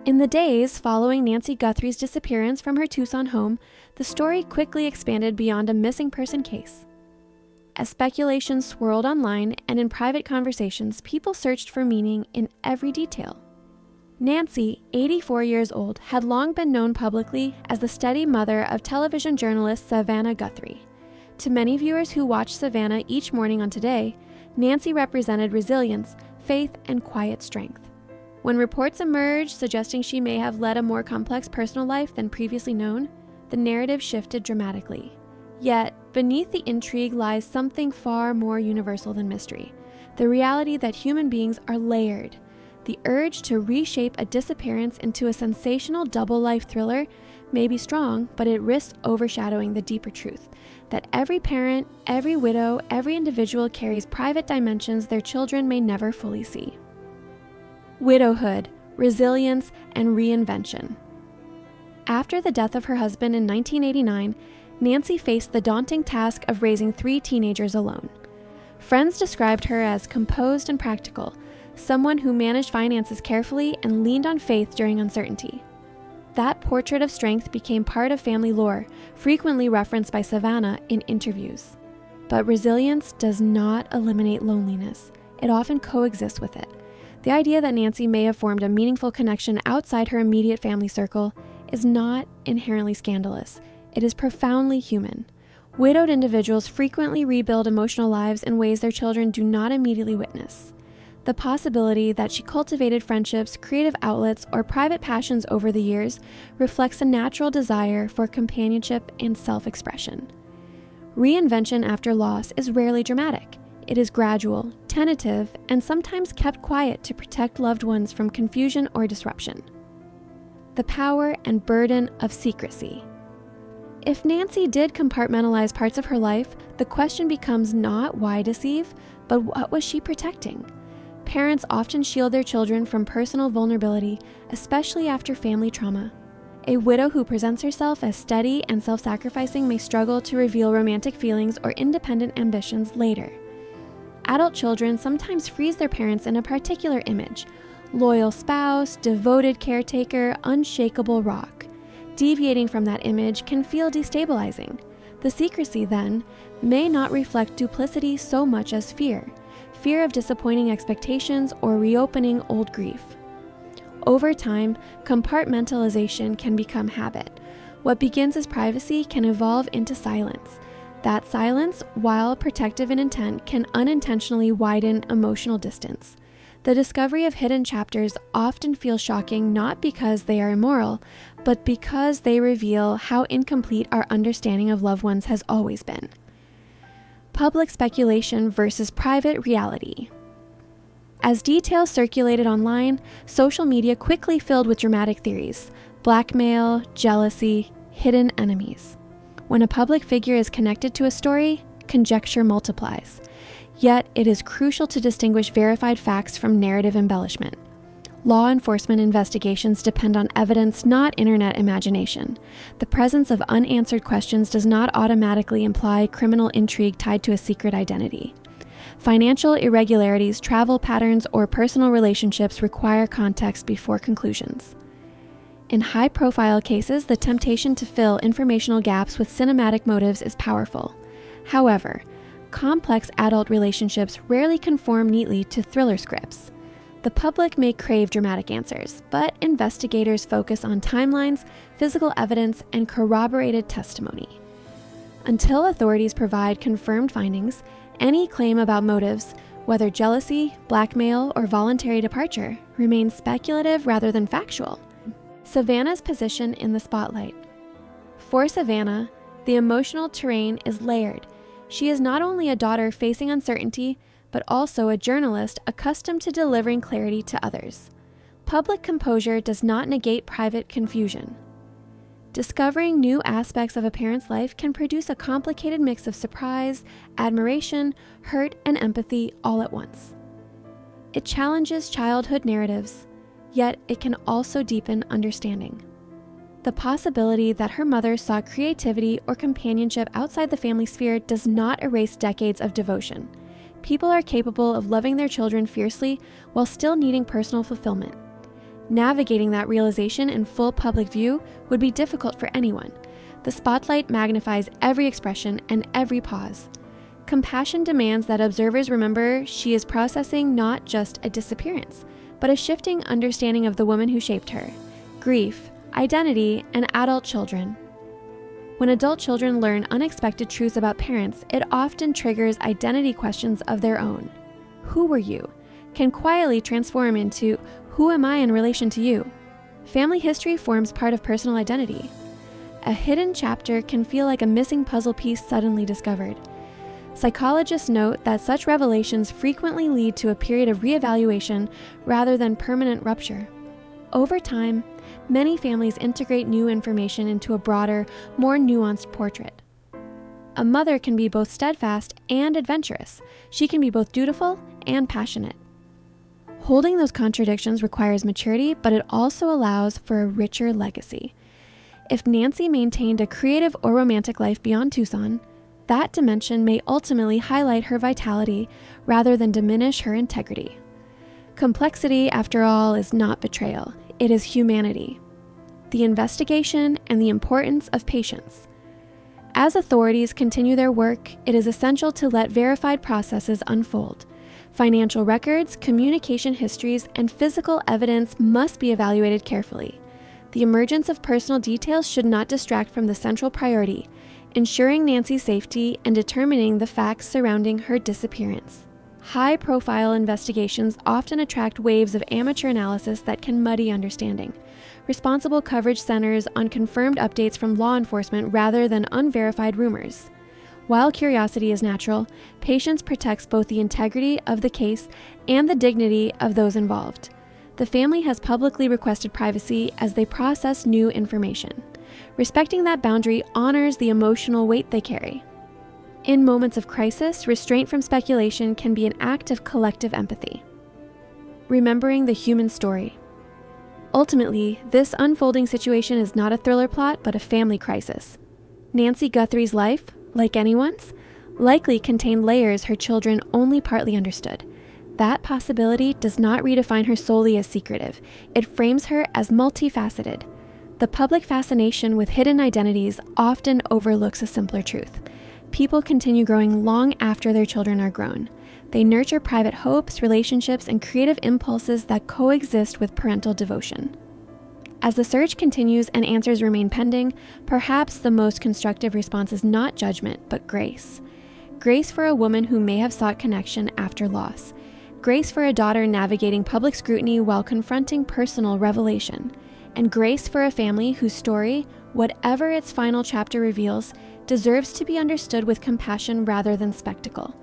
In the days following Nancy Guthrie's disappearance from her Tucson home, the story quickly expanded beyond a missing person case. As speculation swirled online and in private conversations, people searched for meaning in every detail. Nancy, 84 years old, had long been known publicly as the steady mother of television journalist Savannah Guthrie. To many viewers who watched Savannah each morning on Today, Nancy represented resilience, faith, and quiet strength. When reports emerged suggesting she may have led a more complex personal life than previously known, the narrative shifted dramatically. Yet, beneath the intrigue lies something far more universal than mystery: the reality that human beings are layered. The urge to reshape a disappearance into a sensational double-life thriller may be strong, but it risks overshadowing the deeper truth that every parent, every widow, every individual carries private dimensions their children may never fully see. Widowhood, resilience, and reinvention. After the death of her husband in 1989, Nancy faced the daunting task of raising 3 teenagers alone. Friends described her as composed and practical, someone who managed finances carefully and leaned on faith during uncertainty. That portrait of strength became part of family lore, frequently referenced by Savannah in interviews. But resilience does not eliminate loneliness. It often coexists with it. The idea that Nancy may have formed a meaningful connection outside her immediate family circle is not inherently scandalous. It is profoundly human. Widowed individuals frequently rebuild emotional lives in ways their children do not immediately witness. The possibility that she cultivated friendships, creative outlets, or private passions over the years reflects a natural desire for companionship and self-expression. Reinvention after loss is rarely dramatic. It is gradual, tentative, and sometimes kept quiet to protect loved ones from confusion or disruption. The power and burden of secrecy. If Nancy did compartmentalize parts of her life, the question becomes not why deceive, but what was she protecting? Parents often shield their children from personal vulnerability, especially after family trauma. A widow who presents herself as steady and self-sacrificing may struggle to reveal romantic feelings or independent ambitions later. Adult children sometimes freeze their parents in a particular image: loyal spouse, devoted caretaker, unshakable rock. Deviating from that image can feel destabilizing. The secrecy, then, may not reflect duplicity so much as fear of disappointing expectations or reopening old grief. Over time, compartmentalization can become habit. What begins as privacy can evolve into silence. That silence, while protective in intent, can unintentionally widen emotional distance. The discovery of hidden chapters often feels shocking not because they are immoral, but because they reveal how incomplete our understanding of loved ones has always been. Public speculation versus private reality. As details circulated online, social media quickly filled with dramatic theories: blackmail, jealousy, hidden enemies. When a public figure is connected to a story, conjecture multiplies. Yet, it is crucial to distinguish verified facts from narrative embellishment. Law enforcement investigations depend on evidence, not internet imagination. The presence of unanswered questions does not automatically imply criminal intrigue tied to a secret identity. Financial irregularities, travel patterns, or personal relationships require context before conclusions. In high-profile cases, the temptation to fill informational gaps with cinematic motives is powerful. However, complex adult relationships rarely conform neatly to thriller scripts. The public may crave dramatic answers, but investigators focus on timelines, physical evidence, and corroborated testimony. Until authorities provide confirmed findings, any claim about motives, whether jealousy, blackmail, or voluntary departure, remains speculative rather than factual. Savannah's position in the spotlight. For Savannah, the emotional terrain is layered. She is not only a daughter facing uncertainty, but also a journalist accustomed to delivering clarity to others. Public composure does not negate private confusion. Discovering new aspects of a parent's life can produce a complicated mix of surprise, admiration, hurt, and empathy all at once. It challenges childhood narratives, yet it can also deepen understanding. The possibility that her mother saw creativity or companionship outside the family sphere does not erase decades of devotion. People are capable of loving their children fiercely while still needing personal fulfillment. Navigating that realization in full public view would be difficult for anyone. The spotlight magnifies every expression and every pause. Compassion demands that observers remember she is processing not just a disappearance, but a shifting understanding of the woman who shaped her, grief, identity, and adult children. When adult children learn unexpected truths about parents, it often triggers identity questions of their own. Who were you? Can quietly transform into, who am I in relation to you? Family history forms part of personal identity. A hidden chapter can feel like a missing puzzle piece suddenly discovered. Psychologists note that such revelations frequently lead to a period of reevaluation rather than permanent rupture. Over time, many families integrate new information into a broader, more nuanced portrait. A mother can be both steadfast and adventurous. She can be both dutiful and passionate. Holding those contradictions requires maturity, but it also allows for a richer legacy. If Nancy maintained a creative or romantic life beyond Tucson, that dimension may ultimately highlight her vitality rather than diminish her integrity. Complexity, after all, is not betrayal. It is humanity. The investigation and the importance of patience. As authorities continue their work, it is essential to let verified processes unfold. Financial records, communication histories, and physical evidence must be evaluated carefully. The emergence of personal details should not distract from the central priority, ensuring Nancy's safety and determining the facts surrounding her disappearance. High-profile investigations often attract waves of amateur analysis that can muddy understanding. Responsible coverage centers on confirmed updates from law enforcement rather than unverified rumors. While curiosity is natural, patience protects both the integrity of the case and the dignity of those involved. The family has publicly requested privacy as they process new information. Respecting that boundary honors the emotional weight they carry. In moments of crisis, restraint from speculation can be an act of collective empathy. Remembering the human story. Ultimately, this unfolding situation is not a thriller plot, but a family crisis. Nancy Guthrie's life, like anyone's, likely contained layers her children only partly understood. That possibility does not redefine her solely as secretive. It frames her as multifaceted. The public fascination with hidden identities often overlooks a simpler truth. People continue growing long after their children are grown. They nurture private hopes, relationships, and creative impulses that coexist with parental devotion. As the search continues and answers remain pending, perhaps the most constructive response is not judgment, but grace. Grace for a woman who may have sought connection after loss. Grace for a daughter navigating public scrutiny while confronting personal revelation. And grace for a family whose story, whatever its final chapter reveals, deserves to be understood with compassion rather than spectacle.